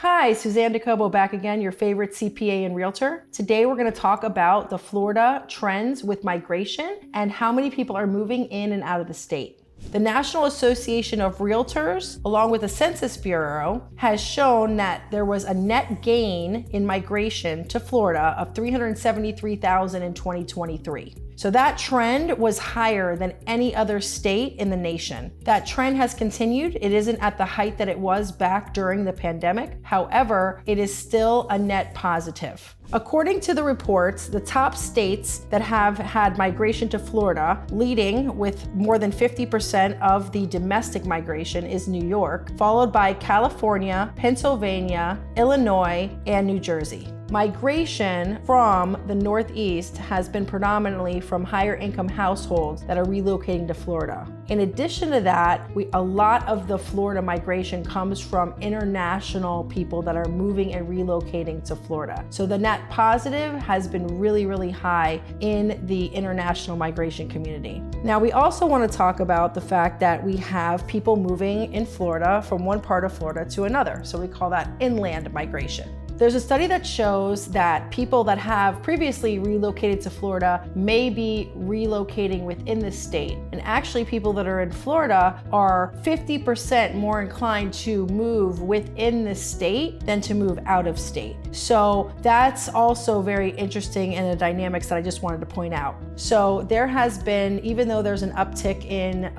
Hi, Suzanne Docobo back again, your favorite CPA and Realtor. Today we're going to talk about the Florida trends with migration and how many people are moving in and out of the state. The National Association of Realtors, along with the Census Bureau, has shown that there was a net gain in migration to Florida of 373,000 in 2023. So that trend was higher than any other state in the nation. That trend has continued. It isn't at the height that it was back during the pandemic. However, it is still a net positive. According to the reports, the top states that have had migration to Florida, leading with more than 50% of the domestic migration, is New York, followed by California, Pennsylvania, Illinois, and New Jersey. Migration from the Northeast has been predominantly from higher income households that are relocating to Florida. In addition to that, a lot of the Florida migration comes from international people that are moving and relocating to Florida. So the net positive has been really, really high in the international migration community. Now, we also want to talk about the fact that we have people moving in Florida from one part of Florida to another. So we call that inland migration. There's a study that shows that people that have previously relocated to Florida may be relocating within the state. And actually, people that are in Florida are 50% more inclined to move within the state than to move out of state. So that's also very interesting in the dynamics that I just wanted to point out. So there has been, even though there's an uptick in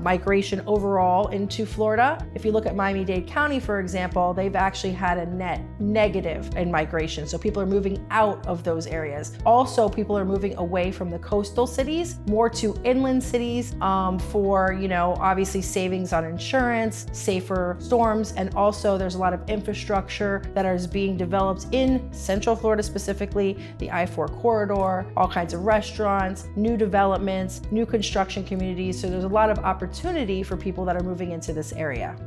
migration overall into Florida, if you look at Miami-Dade County, for example, they've actually had a net negative in migration. So people are moving out of those areas. Also, people are moving away from the coastal cities, more to inland cities for, obviously savings on insurance, safer storms, and also there's a lot of infrastructure that is being developed in Central Florida, specifically the I-4 corridor, all kinds of restaurants, new developments, new construction communities. So there's a lot of opportunity for people that are moving into this area.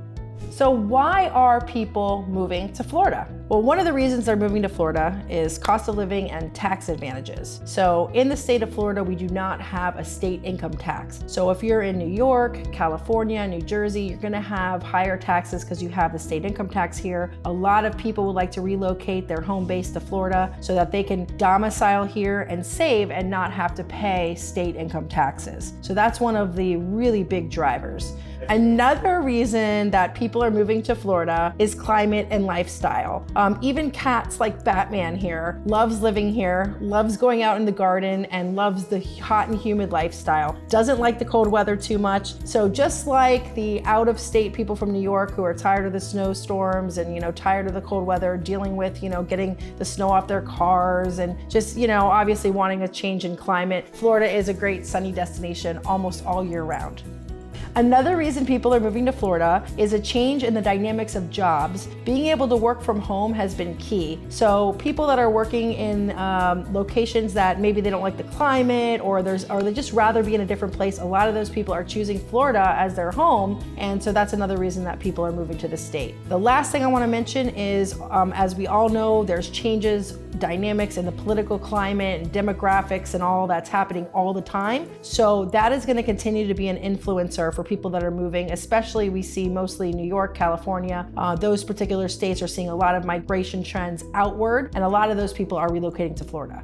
So why are people moving to Florida? Well, one of the reasons they're moving to Florida is cost of living and tax advantages. So in the state of Florida, we do not have a state income tax. So if you're in New York, California, New Jersey, you're gonna have higher taxes because you have the state income tax here. A lot of people would like to relocate their home base to Florida so that they can domicile here and save and not have to pay state income taxes. So that's one of the really big drivers. Another reason that people are moving to Florida is climate and lifestyle. Even cats like Batman here loves living here, loves going out in the garden, and loves the hot and humid lifestyle. Doesn't like the cold weather too much. So just like the out-of-state people from New York who are tired of the snowstorms and tired of the cold weather, dealing with getting the snow off their cars and just obviously wanting a change in climate, Florida is a great sunny destination almost all year round. Another reason people are moving to Florida is a change in the dynamics of jobs. Being able to work from home has been key. So people that are working in locations that maybe they don't like the climate or they just rather be in a different place, a lot of those people are choosing Florida as their home. And so that's another reason that people are moving to the state. The last thing I want to mention is, as we all know, there's changes, dynamics in the political climate and demographics and all that's happening all the time. So that is going to continue to be an influencer for people that are moving, especially we see mostly New York, California. Those particular states are seeing a lot of migration trends outward, and a lot of those people are relocating to Florida.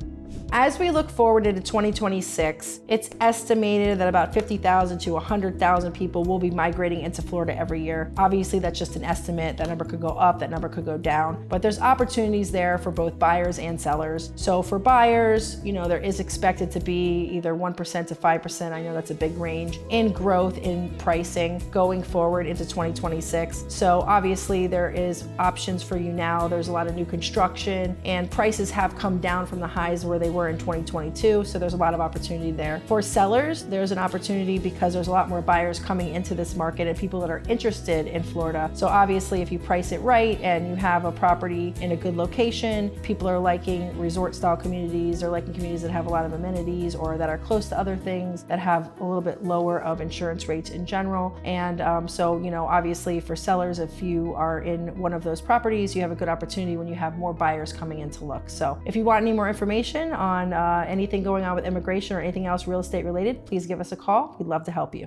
As we look forward into 2026, it's estimated that about 50,000 to 100,000 people will be migrating into Florida every year. Obviously, that's just an estimate. That number could go up, that number could go down, but there's opportunities there for both buyers and sellers. So for buyers, there is expected to be either 1% to 5%. I know that's a big range in growth in pricing going forward into 2026. So obviously there is options for you now. There's a lot of new construction and prices have come down from the highs where they were in 2022, so there's a lot of opportunity there. For sellers, there's an opportunity because there's a lot more buyers coming into this market and people that are interested in Florida. So obviously, if you price it right and you have a property in a good location, people are liking resort-style communities, or liking communities that have a lot of amenities or that are close to other things that have a little bit lower of insurance rates in general. And so obviously for sellers, if you are in one of those properties, you have a good opportunity when you have more buyers coming in to look. So if you want any more information on anything going on with immigration or anything else real estate related, please give us a call. We'd love to help you.